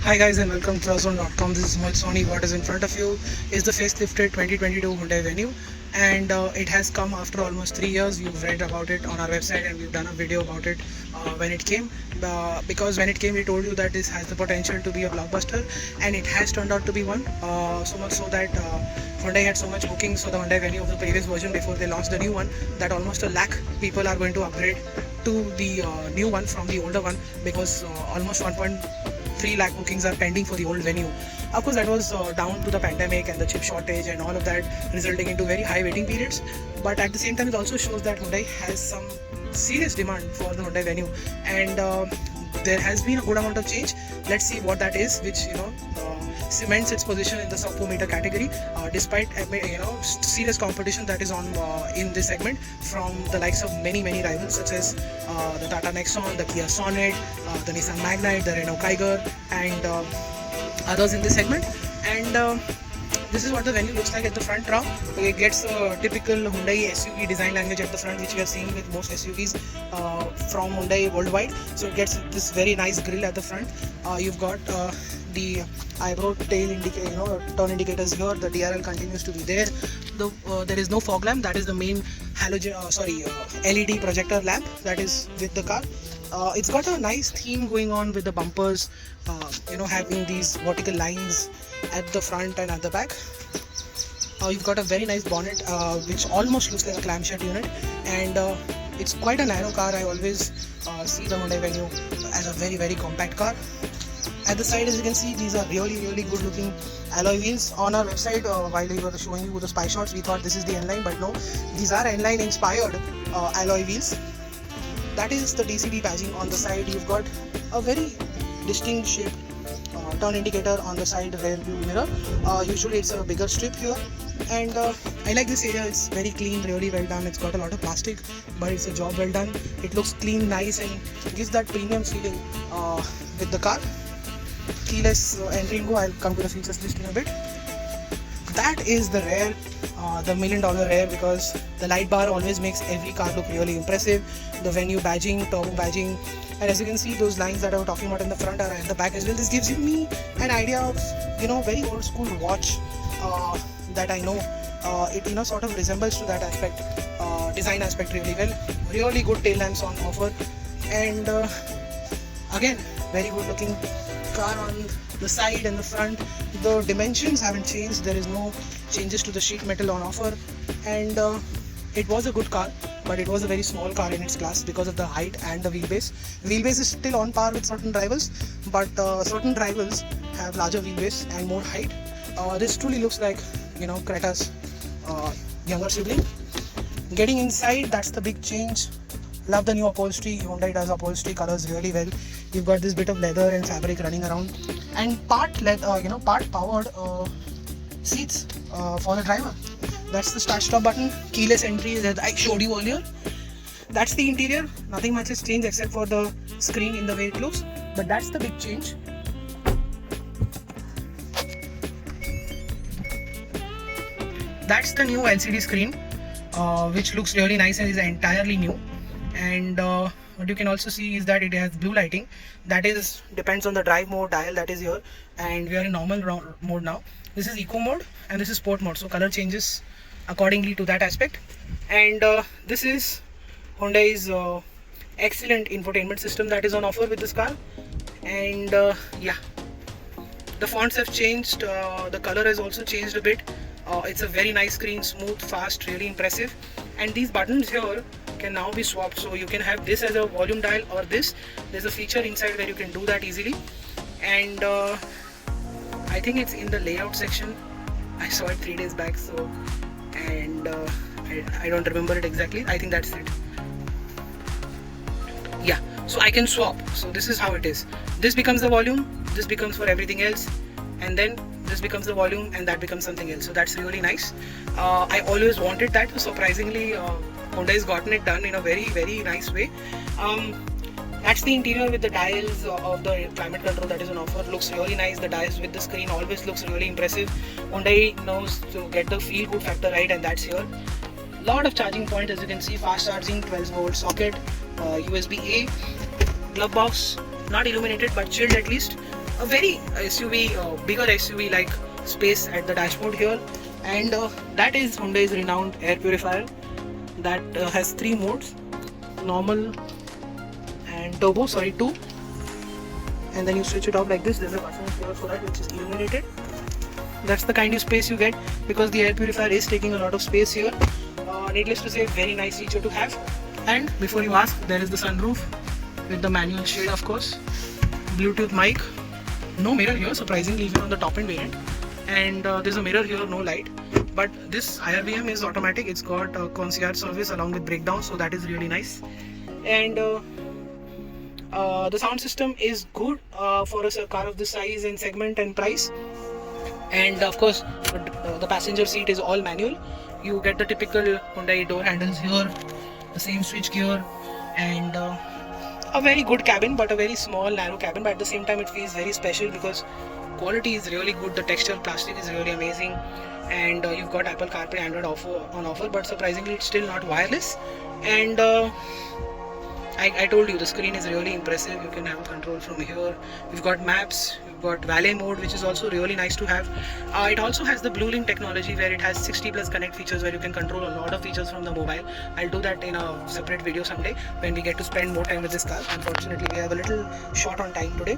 Hi guys and welcome to Trustone.com. This is Mohit Soni. What is in front of you is the facelifted 2022 Hyundai Venue, and it has come after almost 3 years. You've read about it on our website and we've done a video about it when it came. Because when it came, we told you that this has the potential to be a blockbuster, and it has turned out to be one. So much so that Hyundai had so much bookings for the Hyundai Venue of the previous version before they launched the new one that almost a lakh people are going to upgrade to the new one from the older one, because almost 1.3 lakh bookings are pending for the old venue. Of course, that was down to the pandemic and the chip shortage and all of that, resulting into very high waiting periods. But at the same time, it also shows that Hyundai has some serious demand for the Hyundai venue, and there has been a good amount of change. Let's see what that is, which cements its position in the sub 4 meter category, despite serious competition that is on in this segment from the likes of many rivals such as the Tata Nexon, the Kia Sonet, the Nissan Magnite, the Renault Kiger, and others in this segment. And this is what the venue looks like at the front now. It gets a typical Hyundai SUV design language at the front, which we are seeing with most SUVs from Hyundai worldwide. So it gets this very nice grille at the front. You've got the eyebrow tail turn indicators here. The DRL continues to be there. There is no fog lamp. That is the main LED projector lamp that is with the car. It's got a nice theme going on with the bumpers, having these vertical lines at the front and at the back. You've got a very nice bonnet, which almost looks like a clamshell unit, and it's quite a narrow car. I always see the Hyundai Venue as a very compact car. At the side, as you can see, these are really good looking alloy wheels. On our website, while we were showing you the spy shots, we thought this is the N-Line, but no, these are N-Line inspired alloy wheels. That is the DCT badging on the side. You've got a very distinct shaped turn indicator on the side rear view mirror. Usually it's a bigger strip here, and I like this area. It's very clean, really well done. It's got a lot of plastic, but it's a job well done. It looks clean, nice, and gives that premium feeling with the car. Keyless entry and go. I'll come to the features list in a bit. That is the rear, the $1 million rear, because the light bar always makes every car look really impressive. The venue badging, turbo badging, and as you can see, those lines that I was talking about in the front are at the back as well. This gives me an idea of very old school watch that I know. It sort of resembles to that aspect, design aspect really well. Really good tail lamps on offer, and again, very good looking car on the side and the front. The dimensions haven't changed. There is no changes to the sheet metal on offer, and it was a good car, but it was a very small car in its class because of the height and the wheelbase. Wheelbase is still on par with certain rivals, but certain rivals have larger wheelbase and more height. This truly looks like Creta's younger sibling. Getting inside, that's the big change. Love the new upholstery. Hyundai does upholstery colors really well. You've got this bit of leather and fabric running around, and part powered seats for the driver. That's the start-stop button. Keyless entry that I showed you earlier. That's the interior. Nothing much has changed except for the screen in the way it looks, but that's the big change. That's the new LCD screen, which looks really nice and is entirely new. And what you can also see is that it has blue lighting. That is depends on the drive mode dial that is here, and we are in normal mode now. This is eco mode and this is sport mode, so color changes accordingly to that aspect. And this is Hyundai's excellent infotainment system that is on offer with this car. And the fonts have changed. The color has also changed a bit. It's a very nice screen, smooth, fast, really impressive. And these buttons here can now be swapped, so you can have this as a volume dial or this. There's a feature inside where you can do that easily, and I think it's in the layout section. I saw it 3 days back, and I don't remember it exactly. I think that's it. Yeah, so I can swap. So this is how it is. This becomes the volume, this becomes for everything else, and then this becomes the volume and that becomes something else. So that's really nice. I always wanted that, so surprisingly Hyundai's gotten it done in a very nice way. That's the interior with the dials of the climate control that is on offer. Looks really nice. The dials with the screen always looks really impressive. Hyundai knows to get the feel good factor right, and that's here. Lot of charging points, as you can see. Fast charging, 12 volt socket, USB-A, glove box, not illuminated but chilled at least. a very SUV, bigger SUV like space at the dashboard here, and that is Hyundai's renowned air purifier that has three modes: normal and turbo, sorry, two. And then you switch it off like this. There's a button here for that which is illuminated. That's the kind of space you get because the air purifier is taking a lot of space here. Needless to say, very nice feature to have. And before you ask, there is the sunroof with the manual shade, of course. Bluetooth mic. No mirror here, surprisingly, even on the top end variant. And there's a mirror here, no light. But this IRBM is automatic. It's got concierge service along with breakdown, so that is really nice. And the sound system is good for a car of this size and segment and price. And of course, the passenger seat is all manual. You get the typical Hyundai door handles here, the same switch gear, and a very good cabin, but a very small, narrow cabin. But at the same time, it feels very special because quality is really good. The texture, plastic is really amazing, and you've got Apple CarPlay, Android on offer. But surprisingly, it's still not wireless. And I told you the screen is really impressive. You can have control from here. You've got maps, you've got valet mode, which is also really nice to have. It also has the BlueLink technology where it has 60 plus connect features where you can control a lot of features from the mobile. I'll do that in a separate video someday when we get to spend more time with this car. Unfortunately, we have a little short on time today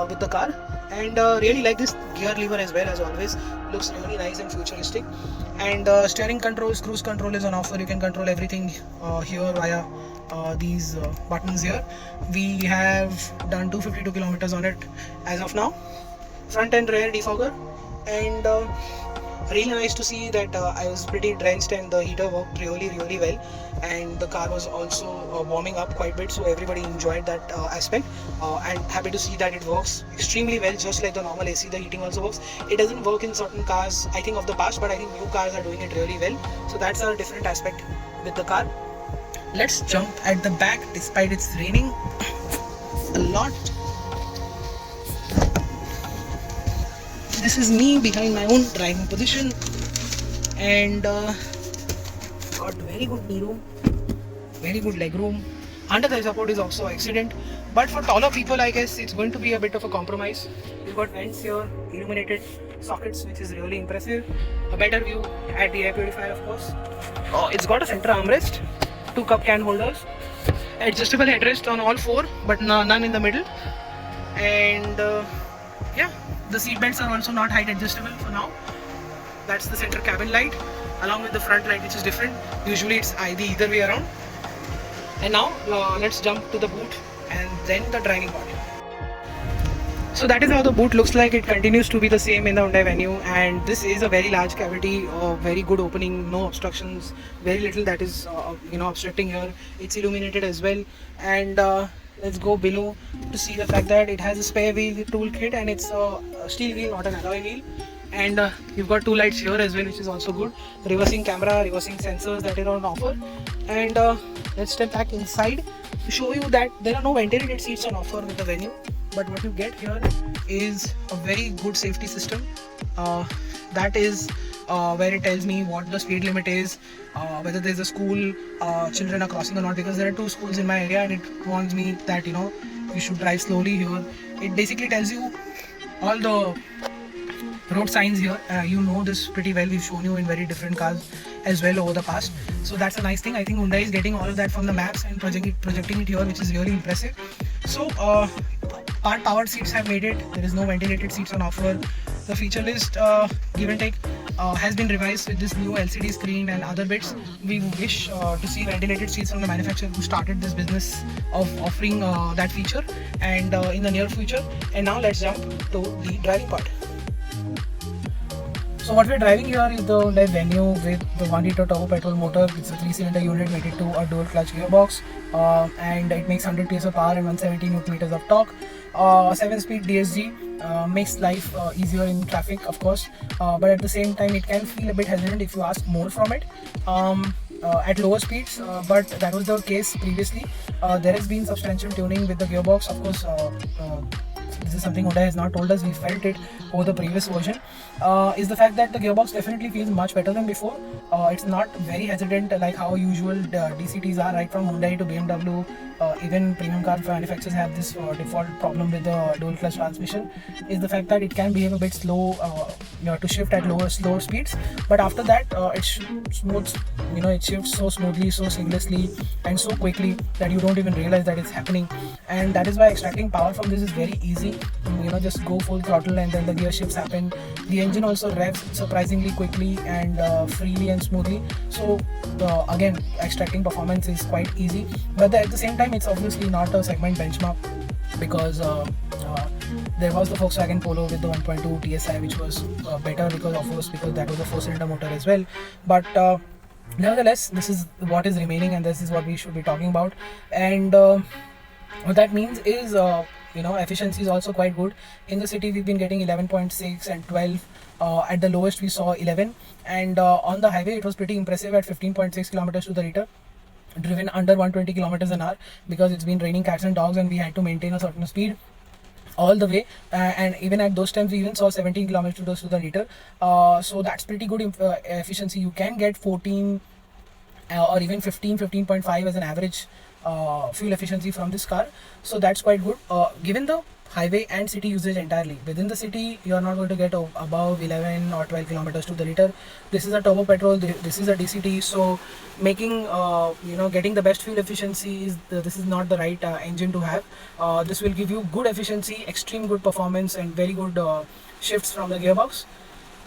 with the car. And really like this gear lever as well, as always. Looks really nice and futuristic. And steering controls, cruise control is on offer. You can control everything here via these buttons here. We have done 252 kilometers on it as of now. Front and rear defogger, and really nice to see that I was pretty drenched and the heater worked really well, and the car was also warming up quite a bit, so everybody enjoyed that aspect, and happy to see that it works extremely well, just like the normal AC. The heating also works. It doesn't work in certain cars, I think, of the past, but I think new cars are doing it really well, so that's a different aspect with the car. Let's jump at the back despite it's raining a lot. This is me behind my own driving position, and got very good knee room, very good leg room. Under the support is also excellent, but for taller people, I guess it's going to be a bit of a compromise. You've got vents here, illuminated sockets, which is really impressive. A better view at the air purifier, of course. It's got a center armrest, 2 cup can holders, adjustable headrest on all 4, but none in the middle. And yeah, the seat belts are also not height adjustable for now. That's the center cabin light along with the front light, which is different. Usually it's either way around. And now let's jump to the boot and then the driving part. So that is how the boot looks like. It continues to be the same in the Hyundai Venue, and this is a very large cavity, very good opening, no obstructions, very little that is obstructing here. It's illuminated as well. And let's go below to see the fact that it has a spare wheel toolkit, and it's a steel wheel, not an alloy wheel. And you've got 2 lights here as well, which is also good. Reversing camera, reversing sensors that are on offer. And let's step back inside to show you that there are no ventilated seats on offer with the Venue. But what you get here is a very good safety system. That is where it tells me what the speed limit is, whether there's a school, children are crossing or not, because there are 2 schools in my area, and it warns me that you should drive slowly here. It basically tells you all the road signs here. You know this pretty well. We've shown you in very different cars as well over the past. So that's a nice thing. I think Hyundai is getting all of that from the maps and projecting it here, which is really impressive. So part powered seats have made it. There is no ventilated seats on offer. The feature list, give and take, has been revised with this new LCD screen and other bits. We wish to see ventilated seats from the manufacturer who started this business of offering that feature, and in the near future. And now let's jump to the driving part. So what we're driving here is the Hyundai Venue with the 1-liter turbo petrol motor. It's a 3-cylinder unit mated to a dual clutch gearbox, and it makes 100 PS of power and 170 Nm of torque. 7-speed DSG makes life easier in traffic, of course, but at the same time it can feel a bit hesitant if you ask more from it at lower speeds, but that was the case previously. There has been substantial tuning with the gearbox, of course. this is something Hyundai has not told us, we felt it over the previous version, is the fact that the gearbox definitely feels much better than before. It's not very hesitant like how usual DCTs are, right from Hyundai to BMW. Even premium car manufacturers have this default problem with the dual clutch transmission, is the fact that it can behave a bit slow to shift at slower speeds, but after that it's smooth. It shifts so smoothly, so seamlessly, and so quickly that you don't even realize that it's happening. And that is why extracting power from this is very easy. Just go full throttle and then the gear shifts happen. The engine also revs surprisingly quickly and freely and smoothly. So again, extracting performance is quite easy, but at the same time it's obviously not a segment benchmark, because there was the Volkswagen Polo with the 1.2 TSI, which was better because that was a 4-cylinder motor as well. But nevertheless, this is what is remaining, and this is what we should be talking about. And what that means is efficiency is also quite good. In the city we've been getting 11.6 and 12. At the lowest we saw 11, and on the highway it was pretty impressive at 15.6 kilometers to the liter, driven under 120 kilometers an hour, because it's been raining cats and dogs and we had to maintain a certain speed all the way, and even at those times we even saw 17 kilometers to the liter. So that's pretty good efficiency. You can get 14 or even 15.5 as an average fuel efficiency from this car, so that's quite good given the highway and city usage entirely. Within the city you are not going to get above 11 or 12 kilometers to the liter. This is a turbo petrol, this is a DCT, so making getting the best fuel efficiency this is not the right engine to have. This will give you good efficiency, extreme good performance, and very good shifts from the gearbox.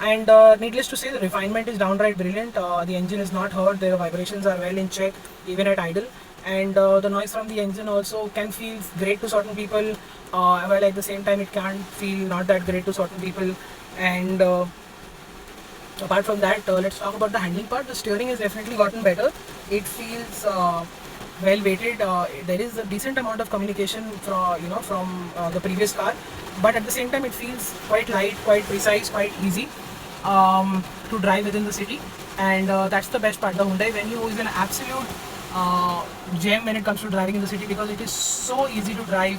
And needless to say, the refinement is downright brilliant. The engine is not hurt, the vibrations are well in check even at idle, and the noise from the engine also can feel great to certain people, while at the same time it can feel not that great to certain people. And apart from that, let's talk about the handling part. The steering has definitely gotten better. It feels well weighted. There is a decent amount of communication from the previous car, but at the same time it feels quite light, quite precise, quite easy to drive within the city. And that's the best part. The Hyundai Venue is an absolute gem when it comes to driving in the city, because it is so easy to drive.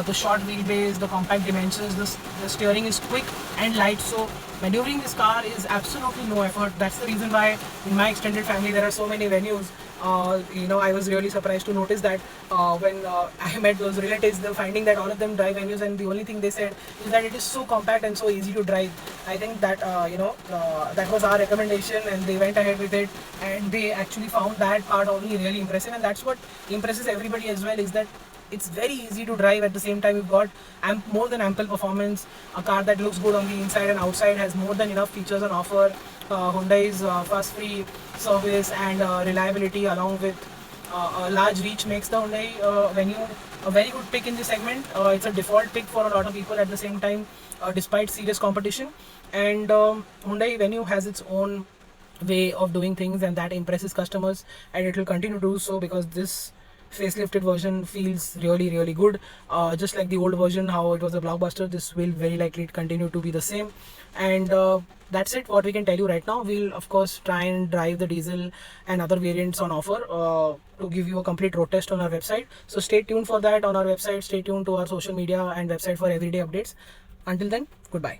The short wheelbase, the compact dimensions, the steering is quick and light, so maneuvering this car is absolutely no effort. That's the reason why in my extended family there are so many venues. I was really surprised to notice that when I met those relatives, they're finding that all of them drive venues, and the only thing they said is that it is so compact and so easy to drive. I think that that was our recommendation, and they went ahead with it, and they actually found that part only really impressive. And that's what impresses everybody as well, is that it's very easy to drive. At the same time, you've got more than ample performance, a car that looks good on the inside and outside, has more than enough features on offer. Hyundai's fuss-free service and reliability, along with a large reach, makes the Hyundai Venue a very good pick in this segment. It's a default pick for a lot of people at the same time, despite serious competition. And Hyundai Venue has its own way of doing things, and that impresses customers, and it will continue to do so, because this facelifted version feels really good. Just like the old version, how it was a blockbuster, this will very likely continue to be the same. And that's it, what we can tell you right now. We'll of course try and drive the diesel and other variants on offer to give you a complete road test on our website. So stay tuned for that on our website, stay tuned to our social media and website for everyday updates. Until then, goodbye.